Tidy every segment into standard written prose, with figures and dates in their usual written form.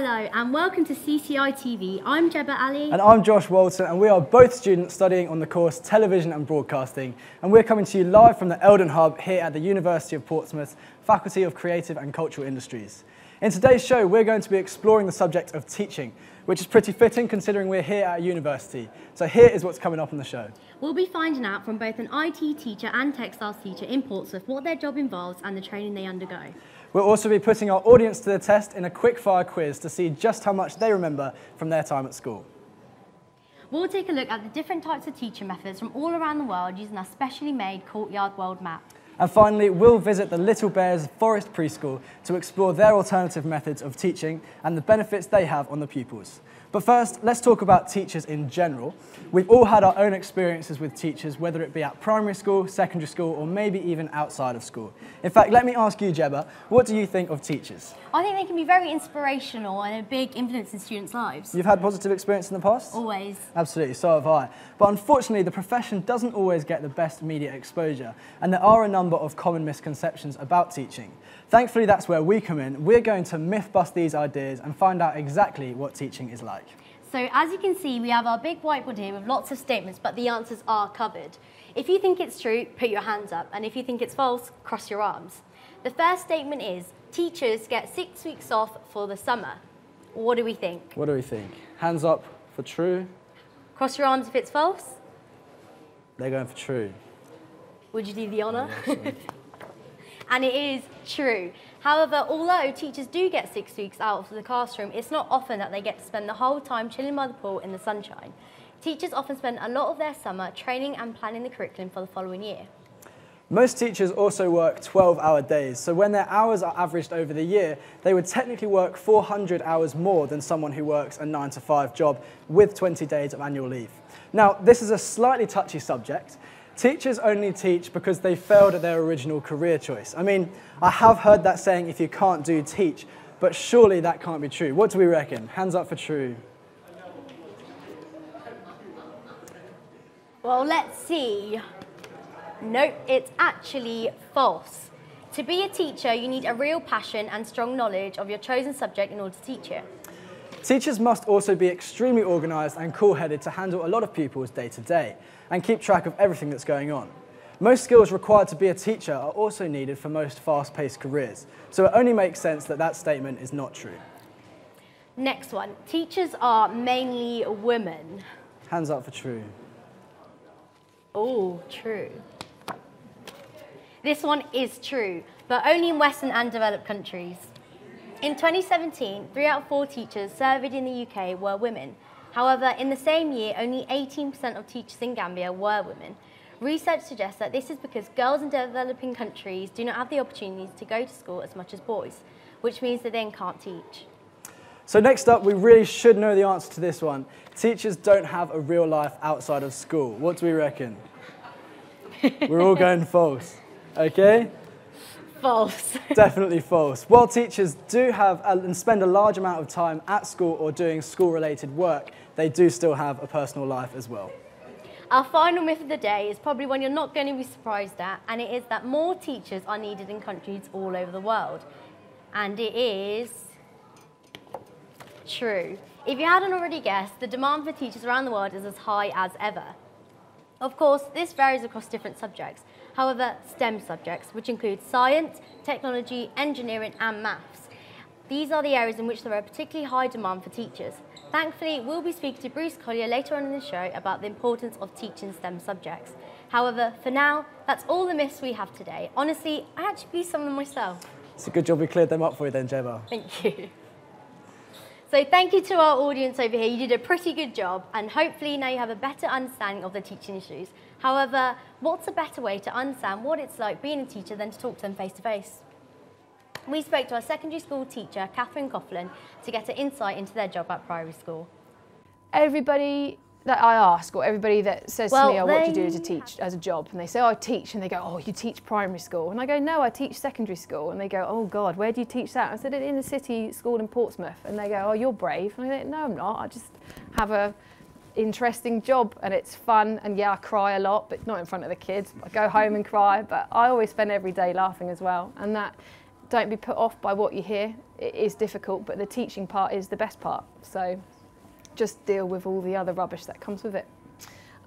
Hello and welcome to CCI TV. I'm Jebba Ali. And I'm Josh Walton, and we are both students studying on the course Television and Broadcasting, and we're coming to you live from the Eldon Hub here at the University of Portsmouth, Faculty of Creative and Cultural Industries. In today's show, we're going to be exploring the subject of teaching, which is pretty fitting considering we're here at a university. So here is what's coming up on the show. We'll be finding out from both an IT teacher and textiles teacher in Portsmouth what their job involves and the training they undergo. We'll also be putting our audience to the test in a quick-fire quiz to see just how much they remember from their time at school. We'll take a look at the different types of teaching methods from all around the world using our specially made Courtyard World Map. And finally, we'll visit the Little Bears Forest Preschool to explore their alternative methods of teaching and the benefits they have on the pupils. But first, let's talk about teachers in general. We've all had our own experiences with teachers, whether it be at primary school, secondary school, or maybe even outside of school. In fact, let me ask you, Jebba, what do you think of teachers? I think they can be very inspirational and a big influence in students' lives. You've had positive experience in the past? Always. Absolutely, so have I. But unfortunately, the profession doesn't always get the best media exposure, and there are a number of common misconceptions about teaching. Thankfully, that's where we come in. We're going to myth bust these ideas and find out exactly what teaching is like. So as you can see, we have our big whiteboard here with lots of statements, but the answers are covered. If you think it's true, put your hands up, and if you think it's false, cross your arms. The first statement is, teachers get 6 weeks off for the summer. What do we think? What do we think? Hands up for true. Cross your arms if it's false. They're going for true. Would you do the honour? Yeah, sure. And it is true. However, although teachers do get 6 weeks out of the classroom, it's not often that they get to spend the whole time chilling by the pool in the sunshine. Teachers often spend a lot of their summer training and planning the curriculum for the following year. Most teachers also work 12-hour days, so when their hours are averaged over the year, they would technically work 400 hours more than someone who works a 9-to-5 job with 20 days of annual leave. Now, this is a slightly touchy subject. Teachers only teach because they failed at their original career choice. I mean, I have heard that saying, if you can't do, teach, but surely that can't be true. What do we reckon? Hands up for true. Well, let's see. Nope, it's actually false. To be a teacher, you need a real passion and strong knowledge of your chosen subject in order to teach it. Teachers must also be extremely organised and cool-headed to handle a lot of pupils day to day and keep track of everything that's going on. Most skills required to be a teacher are also needed for most fast-paced careers, so it only makes sense that that statement is not true. Next one, teachers are mainly women. Hands up for true. Oh, true. This one is true, but only in Western and developed countries. In 2017, 3 out of 4 teachers surveyed in the UK were women. However, in the same year, only 18% of teachers in Gambia were women. Research suggests that this is because girls in developing countries do not have the opportunities to go to school as much as boys, which means they then can't teach. So next up, we really should know the answer to this one. Teachers don't have a real life outside of school. What do we reckon? We're all going false. Okay? False. Definitely false. While teachers do have and spend a large amount of time at school or doing school-related work, they do still have a personal life as well. Our final myth of the day is probably one you're not going to be surprised at, and it is that more teachers are needed in countries all over the world. And it is true. If you hadn't already guessed, the demand for teachers around the world is as high as ever. Of course, this varies across different subjects. However, STEM subjects, which include science, technology, engineering and maths. These are the areas in which there are particularly high demand for teachers. Thankfully, we'll be speaking to Bruce Collier later on in the show about the importance of teaching STEM subjects. However, for now, that's all the myths we have today. Honestly, I actually believe some of them myself. It's a good job we cleared them up for you then, Jebba. Thank you. So thank you to our audience over here. You did a pretty good job, and hopefully now you have a better understanding of the teaching issues. However, what's a better way to understand what it's like being a teacher than to talk to them face to face? We spoke to our secondary school teacher, Catherine Coughlin, to get an insight into their job at primary school. Everybody that I ask, or everybody that says to me, oh, what do you do to teach as a job? And they say, oh, I teach. And they go, oh, you teach primary school. And I go, no, I teach secondary school. And they go, oh, God, where do you teach that? I said, in a city school in Portsmouth. And they go, oh, you're brave. And I go, no, I'm not. I just have a interesting job and it's fun. And yeah, I cry a lot, but not in front of the kids. I go home and cry, but I always spend every day laughing as well. And that don't be put off by what you hear. It is difficult, but the teaching part is the best part. So just deal with all the other rubbish that comes with it.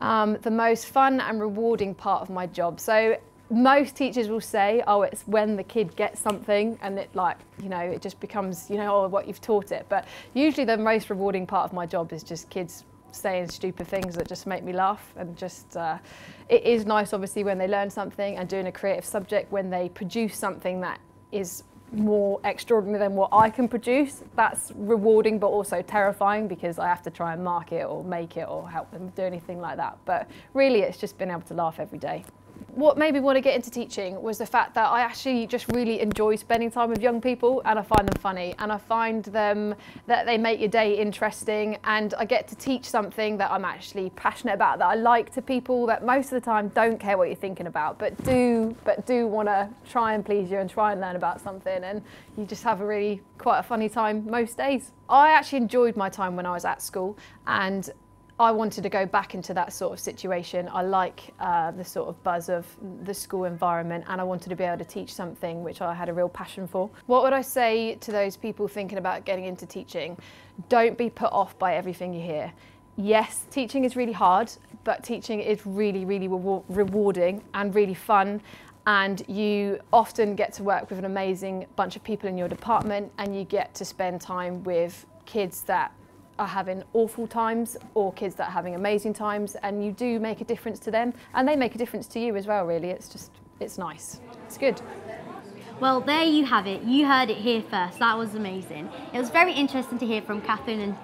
The most fun and rewarding part of my job. So most teachers will say, oh, it's when the kid gets something and it it just becomes, oh, what you've taught it. But usually the most rewarding part of my job is just kids saying stupid things that just make me laugh, and just, it is nice obviously when they learn something, and doing a creative subject when they produce something that is more extraordinary than what I can produce. That's rewarding but also terrifying, because I have to try and mark it or make it or help them do anything like that. But really it's just being able to laugh every day. What made me want to get into teaching was the fact that I actually just really enjoy spending time with young people, and I find them funny, and I find them that they make your day interesting, and I get to teach something that I'm actually passionate about, that I like, to people that most of the time don't care what you're thinking about, but do want to try and please you and try and learn about something, and you just have quite a funny time most days. I actually enjoyed my time when I was at school, and I wanted to go back into that sort of situation. I like the sort of buzz of the school environment, and I wanted to be able to teach something which I had a real passion for. What would I say to those people thinking about getting into teaching? Don't be put off by everything you hear. Yes, teaching is really hard, but teaching is really, really rewarding and really fun. And you often get to work with an amazing bunch of people in your department, and you get to spend time with kids that are having awful times or kids that are having amazing times, and you do make a difference to them, and they make a difference to you as well, really. It's nice. It's good. Well, there you have it. You heard it here first. That was amazing. It was very interesting to hear from Catherine and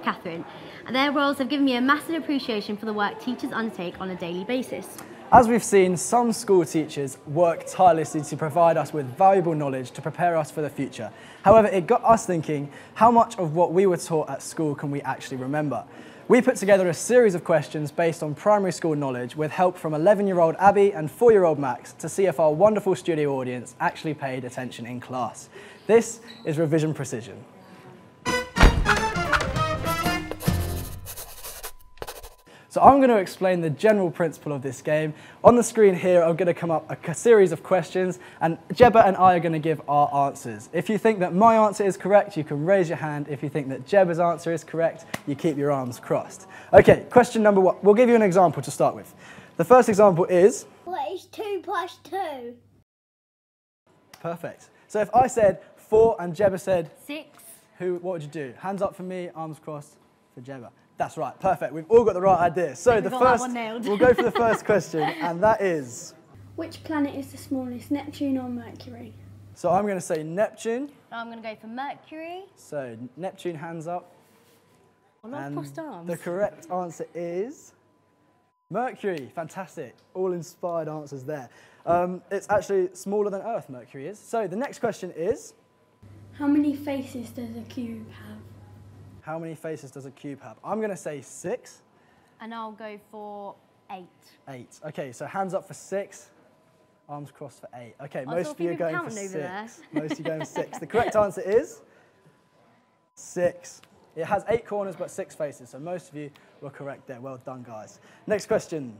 Catherine. And their roles have given me a massive appreciation for the work teachers undertake on a daily basis. As we've seen, some school teachers work tirelessly to provide us with valuable knowledge to prepare us for the future. However, it got us thinking, how much of what we were taught at school can we actually remember? We put together a series of questions based on primary school knowledge with help from 11-year-old Abby and 4-year-old Max to see if our wonderful studio audience actually paid attention in class. This is Revision Precision. So I'm going to explain the general principle of this game. On the screen here, I'm going to come up a series of questions, and Jebba and I are going to give our answers. If you think that my answer is correct, you can raise your hand. If you think that Jebba's answer is correct, you keep your arms crossed. Okay, question number 1. We'll give you an example to start with. The first example is... What is 2 plus 2? Perfect. So if I said 4 and Jebba said... 6. What would you do? Hands up for me, arms crossed for Jebba. That's right, perfect. We've all got the right idea. So we'll go for the first question, and that is... Which planet is the smallest, Neptune or Mercury? So I'm going to say Neptune. I'm going to go for Mercury. So Neptune, hands up. A lot of crossed arms. The correct answer is Mercury. Fantastic. All inspired answers there. It's actually smaller than Earth, Mercury is. So the next question is... How many faces does a cube have? How many faces does a cube have? I'm going to say 6. And I'll go for 8. 8. Okay, so hands up for 6. Arms crossed for 8. Okay, most of you are going for 6. Most of you are going for 6. The correct answer is 6. It has 8 corners but 6 faces, so most of you were correct there. Well done, guys. Next question.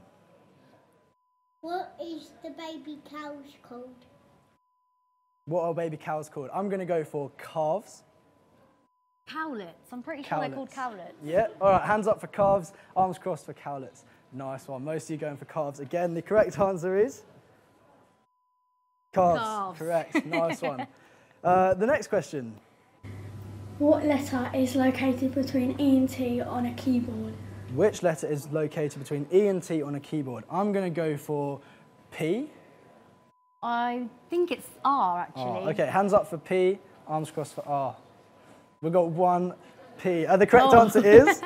What is the baby cows called? What are baby cows called? I'm going to go for calves. Cowlets. I'm pretty sure they're called cowlets. Yeah, all right, hands up for calves, arms crossed for cowlets. Nice one. Most of you going for calves. Again, the correct answer is calves. Correct, nice one. The next question. What letter is located between E and T on a keyboard? Which letter is located between E and T on a keyboard? I'm going to go for P. I think it's R, actually. R. Okay, hands up for P, arms crossed for R. We've got 1 P. The correct answer is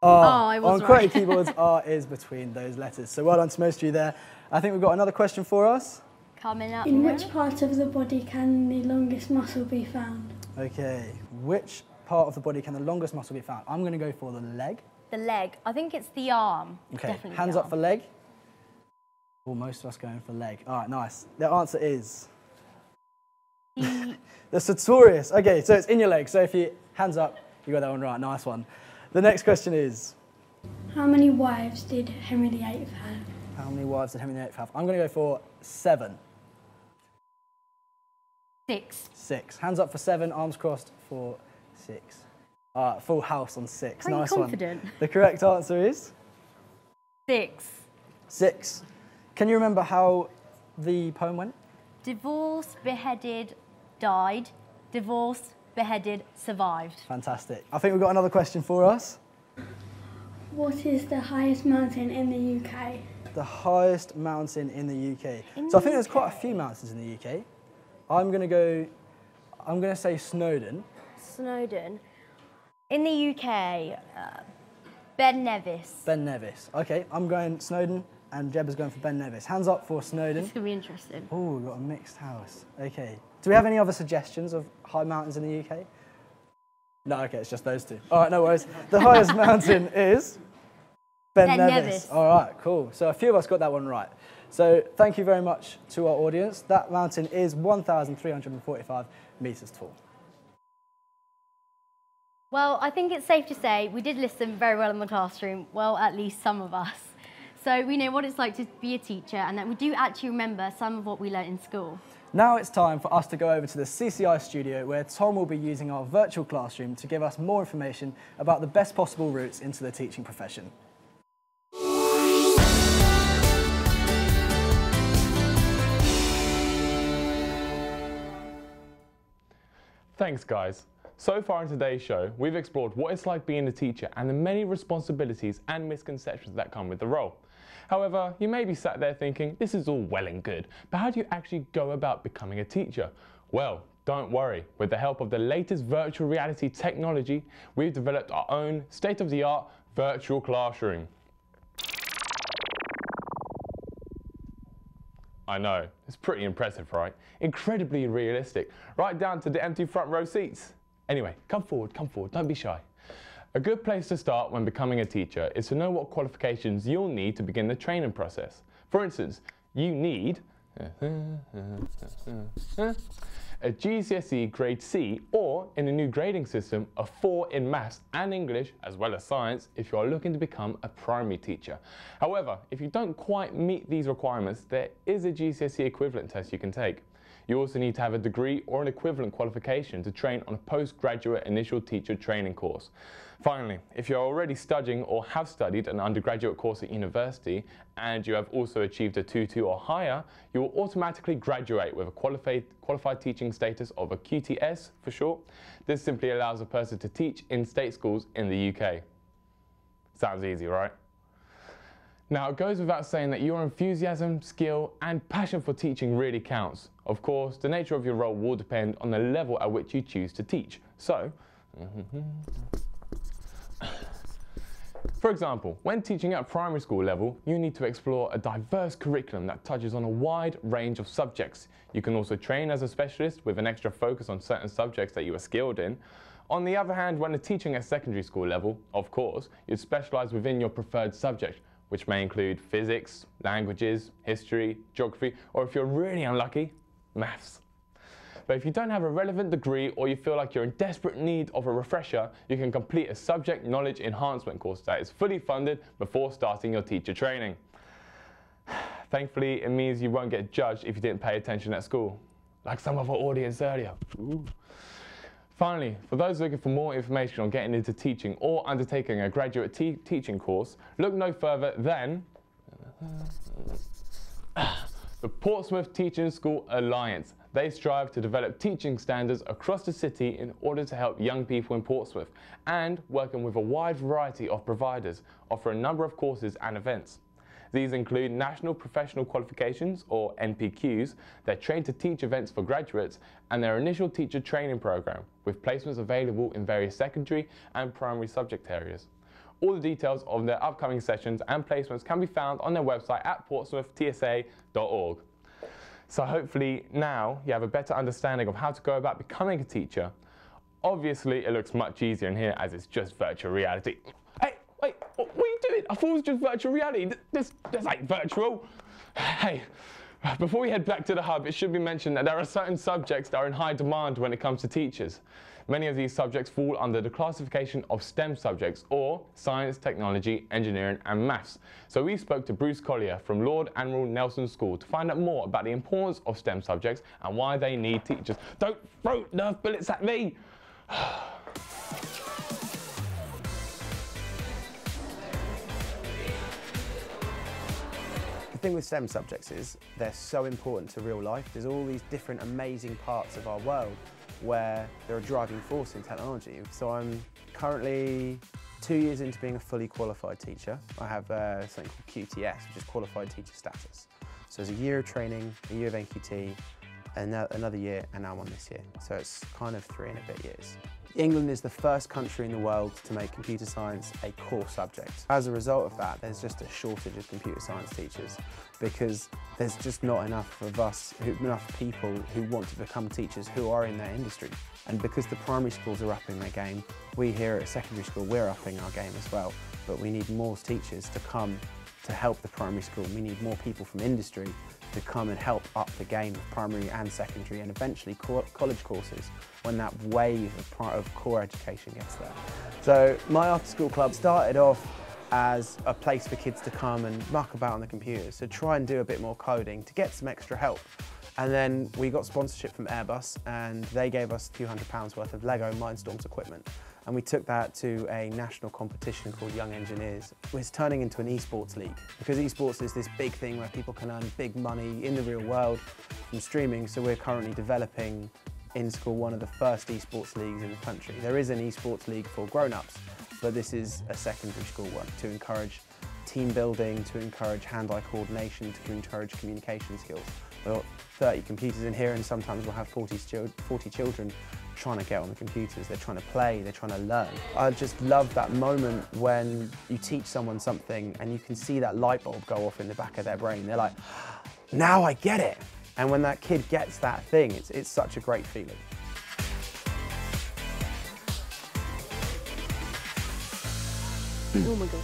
R. I was On QWERTY keyboards, R is between those letters. So well done to most of you there. I think we've got another question for us. Coming up. In which part of the body can the longest muscle be found? Okay, which part of the body can the longest muscle be found? I'm going to go for the leg. The leg. I think it's the arm. Okay, Definitely hands up for leg. Well, most of us going for leg. All right, nice. The answer is... The sartorius. Okay, so it's in your leg. So if you hands up, you got that one right. Nice one. The next question is... How many wives did Henry VIII have? How many wives did Henry VIII have? I'm going to go for 7. 6. 6. Hands up for 7, arms crossed for 6. Full house on 6. Are you Nice confident? one. The correct answer is 6. 6. Can you remember how the poem went? Divorced, beheaded, died. Divorced, beheaded, survived. Fantastic. I think we've got another question for us. What is the highest mountain in the UK? The highest mountain in the UK. So I think there's quite a few mountains in the UK. I'm going to say Snowdon. Snowdon. In the UK, Ben Nevis. Ben Nevis. Okay, I'm going Snowdon and Jeb is going for Ben Nevis. Hands up for Snowdon. This could be interesting. Oh, we've got a mixed house. Okay. Do we have any other suggestions of high mountains in the UK? No, okay, it's just those two. All right, no worries. The highest mountain is Ben Nevis. All right, cool. So a few of us got that one right. So thank you very much to our audience. That mountain is 1,345 metres tall. Well, I think it's safe to say we did listen very well in the classroom, well, at least some of us. So we know what it's like to be a teacher and that we do actually remember some of what we learnt in school. Now it's time for us to go over to the CCI studio where Tom will be using our virtual classroom to give us more information about the best possible routes into the teaching profession. Thanks guys. So far in today's show, we've explored what it's like being a teacher and the many responsibilities and misconceptions that come with the role. However, you may be sat there thinking, this is all well and good, but how do you actually go about becoming a teacher? Well, don't worry. With the help of the latest virtual reality technology, we've developed our own state-of-the-art virtual classroom. I know, it's pretty impressive, right? Incredibly realistic, right down to the empty front row seats. Anyway, come forward, don't be shy. A good place to start when becoming a teacher is to know what qualifications you'll need to begin the training process. For instance, you need a GCSE grade C, or in the new grading system, a 4 in maths and English as well as science if you are looking to become a primary teacher. However, if you don't quite meet these requirements, there is a GCSE equivalent test you can take. You also need to have a degree or an equivalent qualification to train on a postgraduate initial teacher training course. Finally, if you're already studying or have studied an undergraduate course at university and you have also achieved a 2-2 or higher, you will automatically graduate with a qualified teaching status of a QTS for short. This simply allows a person to teach in state schools in the UK. Sounds easy, right? Now, it goes without saying that your enthusiasm, skill, and passion for teaching really counts. Of course, the nature of your role will depend on the level at which you choose to teach. So, for example, when teaching at primary school level, you need to explore a diverse curriculum that touches on a wide range of subjects. You can also train as a specialist with an extra focus on certain subjects that you are skilled in. On the other hand, when teaching at secondary school level, of course, you'd specialise within your preferred subject, which may include physics, languages, history, geography, or if you're really unlucky, maths. But if you don't have a relevant degree or you feel like you're in desperate need of a refresher, you can complete a subject knowledge enhancement course that is fully funded before starting your teacher training. Thankfully, it means you won't get judged if you didn't pay attention at school, like some of our audience earlier. Ooh. Finally, for those looking for more information on getting into teaching or undertaking a graduate teaching course, look no further than the Portsmouth Teaching School Alliance. They strive to develop teaching standards across the city in order to help young people in Portsmouth, and working with a wide variety of providers, offer a number of courses and events. These include National Professional Qualifications, or NPQs, they're trained to teach events for graduates, and their initial teacher training program, with placements available in various secondary and primary subject areas. All the details of their upcoming sessions and placements can be found on their website at portsmouthtsa.org. So hopefully now you have a better understanding of how to go about becoming a teacher. Obviously it looks much easier in here as it's just virtual reality. Hey, wait, what are you doing? I thought it was just virtual reality. This ain't virtual. Hey, before we head back to the hub, it should be mentioned that there are certain subjects that are in high demand when it comes to teachers. Many of these subjects fall under the classification of STEM subjects, or science, technology, engineering and maths. So we spoke to Bruce Collier from Lord Admiral Nelson School to find out more about the importance of STEM subjects and why they need teachers. Don't throw Nerf bullets at me! The thing with STEM subjects is they're so important to real life. There's all these different amazing parts of our world where they're a driving force in technology. So I'm currently 2 years into being a fully qualified teacher. I have something called QTS, which is Qualified Teacher Status. So there's a year of training, a year of NQT, another year, and now I'm on this year. So it's kind of 3 and a bit years. England is the first country in the world to make computer science a core subject. As a result of that, there's just a shortage of computer science teachers because there's just not enough of us, enough people who want to become teachers who are in their industry. And because the primary schools are upping their game, we here at secondary school, we're upping our game as well. But we need more teachers to come to help the primary school. We need more people from industry to come and help up the game of primary and secondary and eventually college courses when that wave of core education gets there. So my after school club started off as a place for kids to come and muck about on the computers, so try and do a bit more coding to get some extra help. And then we got sponsorship from Airbus and they gave us £200 worth of Lego Mindstorms equipment. And we took that to a national competition called Young Engineers. It's turning into an esports league because esports is this big thing where people can earn big money in the real world from streaming. So we're currently developing in school one of the first esports leagues in the country. There is an esports league for grown-ups, but this is a secondary school one to encourage team building, to encourage hand-eye coordination, to encourage communication skills. We've got 30 computers in here and sometimes we'll have 40 children trying to get on the computers. They're trying to play, they're trying to learn. I just love that moment when you teach someone something and you can see that light bulb go off in the back of their brain. They're like, now I get it. And when that kid gets that thing, it's such a great feeling. Oh my God.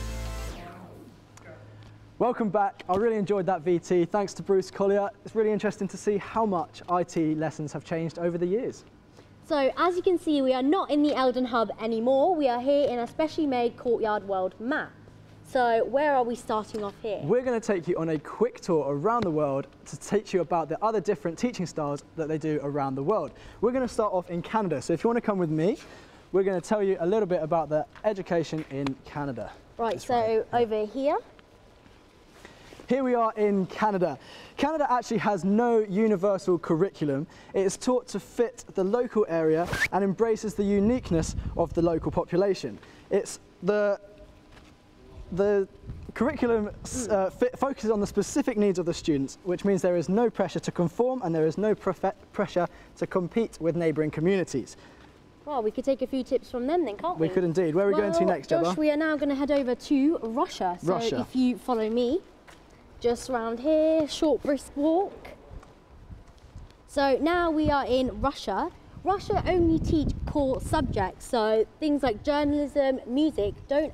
Welcome back. I really enjoyed that VT. Thanks to Bruce Collier. It's really interesting to see how much IT lessons have changed over the years. So as you can see, we are not in the Eldon Hub anymore. We are here in a specially made Courtyard World map. So where are we starting off here? We're going to take you on a quick tour around the world to teach you about the other different teaching styles that they do around the world. We're going to start off in Canada. So if you want to come with me, we're going to tell you a little bit about the education in Canada. Right, so over here. Here we are in Canada. Canada actually has no universal curriculum. It is taught to fit the local area and embraces the uniqueness of the local population. It's the curriculum focuses on the specific needs of the students, which means there is no pressure to conform and there is no pressure to compete with neighbouring communities. Well, we could take a few tips from them then, can't we? We could indeed. Where are we going to next, Gemma? Josh, we are now going to head over to Russia. So if you follow me, just around here, short brisk walk. So now we are in Russia. Russia only teach core subjects, so things like journalism, music don't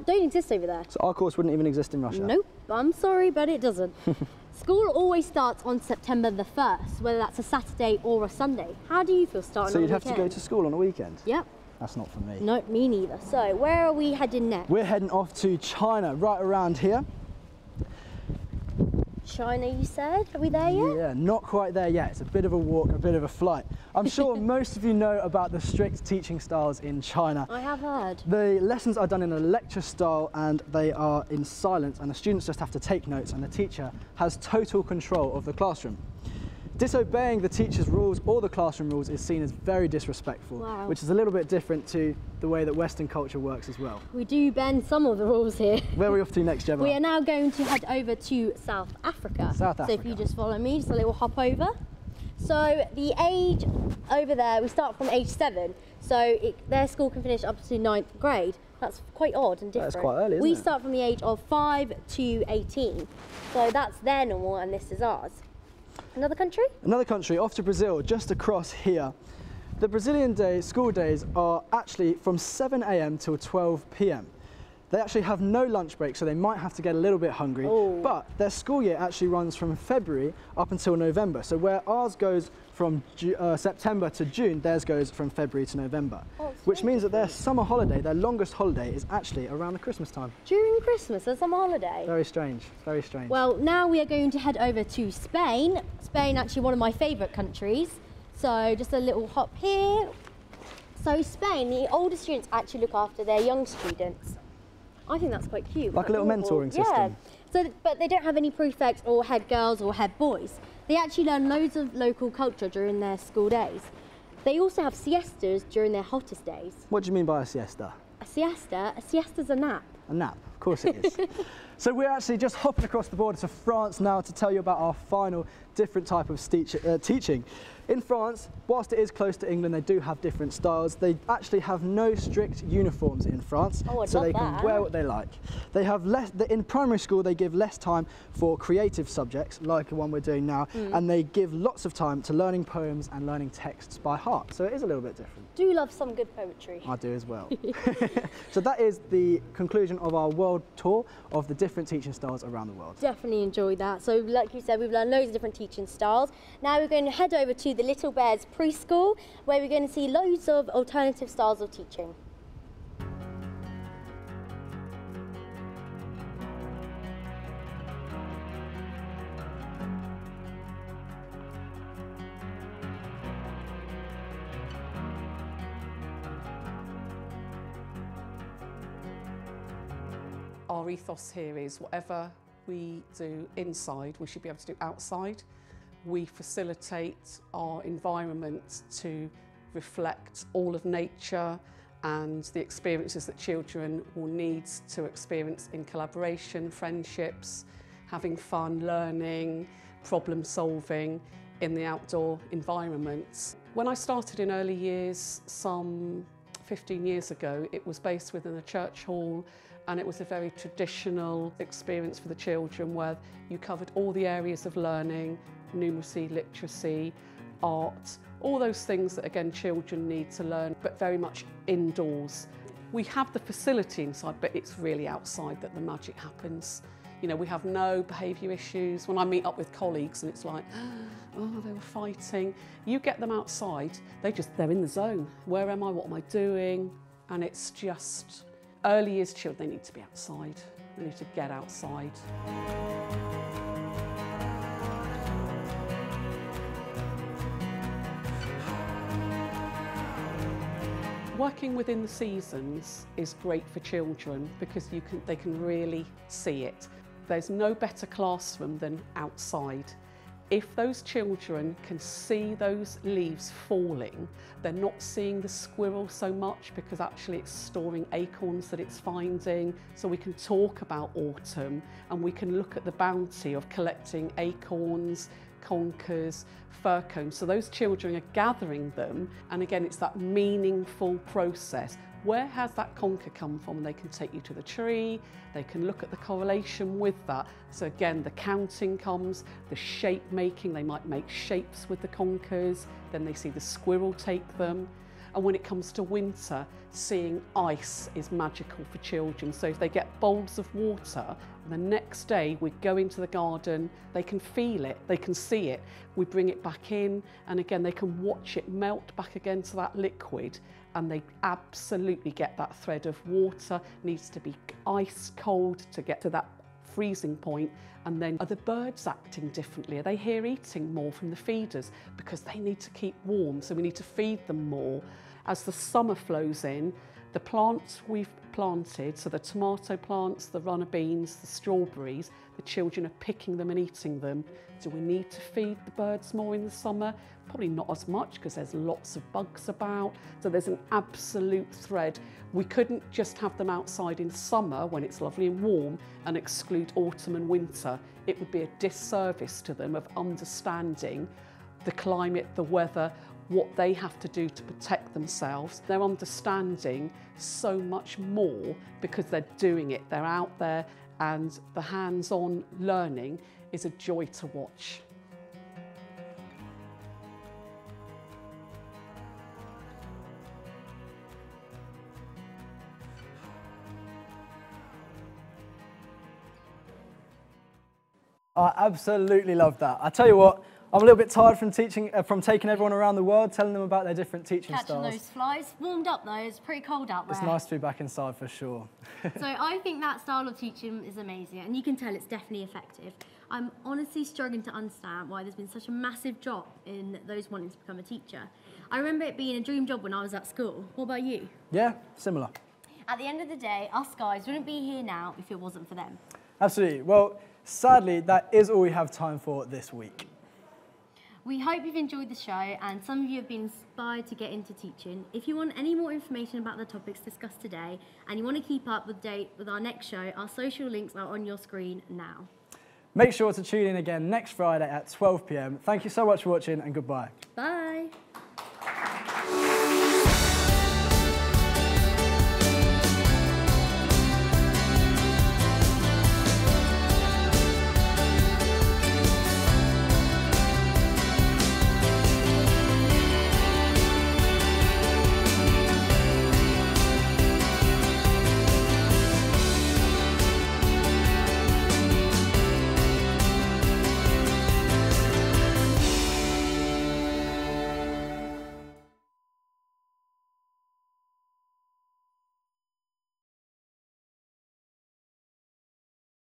exist over there. So our course wouldn't even exist in Russia? Nope, I'm sorry, but it doesn't. School always starts on September the 1st, whether that's a Saturday or a Sunday. How do you feel starting on a weekend? So you'd have to go to school on a weekend? Yep. That's not for me. No, me neither. So where are we heading next? We're heading off to China, right around here. China, you said? Are we there yet? Yeah, not quite there yet. It's a bit of a walk, a bit of a flight. I'm sure most of you know about the strict teaching styles in China. I have heard. The lessons are done in a lecture style and they are in silence, and the students just have to take notes and the teacher has total control of the classroom. Disobeying the teacher's rules or the classroom rules is seen as very disrespectful, which is a little bit different to the way that Western culture works as well. We do bend some of the rules here. Where are we off to next, Gemma? We are now going to head over to South Africa. South Africa. So if you just follow me, just a little hop over. So the age over there, we start from age 7. So their school can finish up to 9th grade. That's quite odd and different. That's quite early, isn't We it? start from the age of 5 to 18. So that's their normal and this is ours. Another country? Another country, off to Brazil, just across here. The Brazilian school days are actually from 7 AM till 12 PM. They actually have no lunch break, so they might have to get a little bit hungry. Oh. But their school year actually runs from February up until November. So where ours goes from September to June, theirs goes from February to November. Oh, which means that their summer holiday, their longest holiday, is actually around the Christmas time. During Christmas, there's summer holiday? Very strange, very strange. Well, now we are going to head over to Spain. Spain, actually one of my favourite countries. So just a little hop here. So Spain, the older students actually look after their young students. I think that's quite cute. Like a little mentoring system. Yeah. So, but they don't have any prefects or head girls or head boys. They actually learn loads of local culture during their school days. They also have siestas during their hottest days. What do you mean by a siesta? A siesta's a nap. A nap, of course it is. So we're actually just hopping across the border to France now to tell you about our final different type of teaching. In France, whilst it is close to England, they do have different styles. They actually have no strict uniforms in France, so they can wear what they like. They have in primary school, they give less time for creative subjects, like the one we're doing now, and they give lots of time to learning poems and learning texts by heart. So it is a little bit different. Do love some good poetry. I do as well. So that is the conclusion of our world tour of the different teaching styles around the world. Definitely enjoyed that. So like you said, we've learned loads of different teaching styles. Now we're going to head over to the Little Bears preschool, where we're going to see loads of alternative styles of teaching. Our ethos here is whatever we do inside, we should be able to do outside. We facilitate our environment to reflect all of nature and the experiences that children will need to experience in collaboration, friendships, having fun, learning, problem solving in the outdoor environments. When I started in early years, some 15 years ago, it was based within a church hall, and it was a very traditional experience for the children where you covered all the areas of learning, numeracy, literacy, art, all those things that again children need to learn, but very much indoors. We have the facility inside, but it's really outside that the magic happens. You know, we have no behaviour issues. When I meet up with colleagues and it's like, oh, they were fighting. You get them outside, they're in the zone. Where am I? What am I doing? And it's just, early years children, they need to be outside. They need to get outside. Working within the seasons is great for children because they can really see it. There's no better classroom than outside. If those children can see those leaves falling, they're not seeing the squirrel so much because actually it's storing acorns that it's finding. So we can talk about autumn and we can look at the bounty of collecting acorns, conkers, fir cones. So those children are gathering them, and again it's that meaningful process. Where has that conker come from? And they can take you to the tree, they can look at the correlation with that. So again, the counting comes, the shape making, they might make shapes with the conkers, then they see the squirrel take them. And when it comes to winter, seeing ice is magical for children. So if they get bowls of water, and the next day we go into the garden, they can feel it, they can see it. We bring it back in, and again, they can watch it melt back again to that liquid, and they absolutely get that thread of water. Needs to be ice cold to get to that freezing point. And then are the birds acting differently? Are they here eating more from the feeders? Because they need to keep warm, so we need to feed them more. As the summer flows in, the plants we've planted, so the tomato plants, the runner beans, the strawberries, the children are picking them and eating them. Do we need to feed the birds more in the summer? Probably not as much because there's lots of bugs about. So there's an absolute thread. We couldn't just have them outside in summer when it's lovely and warm and exclude autumn and winter. It would be a disservice to them of understanding the climate, the weather, what they have to do to protect themselves. They're understanding so much more because they're doing it, they're out there, and the hands-on learning is a joy to watch. I absolutely love that. I tell you what, I'm a little bit tired from teaching, from taking everyone around the world, telling them about their different teaching styles. Catching those flies. Warmed up though, it's pretty cold out there. It's nice to be back inside for sure. So I think that style of teaching is amazing, and you can tell it's definitely effective. I'm honestly struggling to understand why there's been such a massive drop in those wanting to become a teacher. I remember it being a dream job when I was at school. What about you? Yeah, similar. At the end of the day, us guys wouldn't be here now if it wasn't for them. Absolutely. Well, sadly, that is all we have time for this week. We hope you've enjoyed the show and some of you have been inspired to get into teaching. If you want any more information about the topics discussed today and you want to keep up with date with our next show, our social links are on your screen now. Make sure to tune in again next Friday at 12 p.m. Thank you so much for watching and goodbye. Bye.